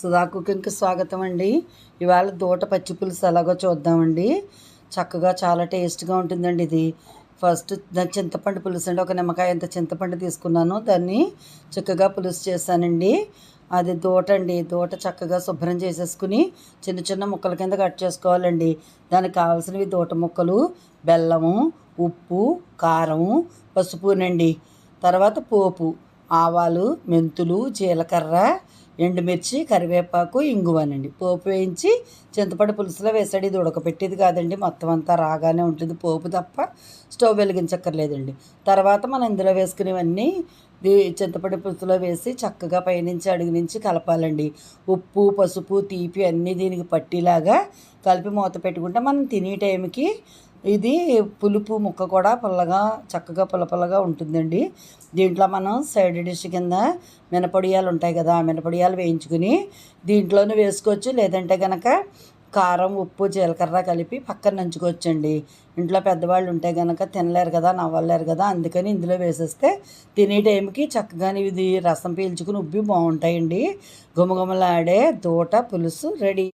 సుధా కుకింగ్కి స్వాగతం అండి. ఇవాళ దూట పచ్చి పులుసు ఎలాగో చూద్దామండి. చక్కగా చాలా టేస్ట్గా ఉంటుందండి ఇది. ఫస్ట్ చింతపండు పులుసు అండి, ఒక నిమ్మకాయ అంత చింతపండు తీసుకున్నాను, దాన్ని చక్కగా పులుసు చేశానండి. అది దూట అండి. దూట చక్కగా శుభ్రం చేసేసుకుని చిన్న చిన్న ముక్కల కింద కట్ చేసుకోవాలండి. దానికి కావాల్సినవి దూట ముక్కలు, బెల్లము, ఉప్పు, కారము, పసుపునండి. తర్వాత పోపు, ఆవాలు, మెంతులు, జీలకర్ర, ఎండుమిర్చి, కరివేపాకు, ఇంగువనండి. పోపు వేయించి చింతపండు పులుసులో వేసాడు. ఇది ఉడకపెట్టేది కాదండి, మొత్తం అంతా రాగానే ఉంటుంది పోపు తప్ప, స్టవ్ వెలిగించక్కర్లేదండి. తర్వాత మనం ఇందులో వేసుకునేవన్నీ చింతపండు పులుసులో వేసి చక్కగా పైనుంచి అడుగు నుంచి కలపాలండి. ఉప్పు, పసుపు, తీపి అన్నీ దీనికి పట్టిలాగా కలిపి మూత పెట్టుకుంటే మనం తినే టైంకి ఇది పులుపు ముక్క కూడా పుల్లగా చక్కగా పుల్లపుల్లగా ఉంటుందండి. దీంట్లో మనం సైడ్ డిష్ కింద మినపొడియాలు ఉంటాయి కదా, ఆ మినపొడియాలు వేయించుకుని దీంట్లోనే వేసుకోవచ్చు. లేదంటే కనుక కారం, ఉప్పు, జీలకర్ర కలిపి పక్కన నంచుకోవచ్చండి. ఇంట్లో పెద్దవాళ్ళు ఉంటే కనుక తినలేరు కదా, నవ్వలేరు కదా, అందుకని ఇందులో వేసేస్తే తినే టైంకి చక్కగా ఇది రసం పీల్చుకుని ఉబ్బి బాగుంటాయండి. గుమగుమలాడే దూట పులుసు రెడీ.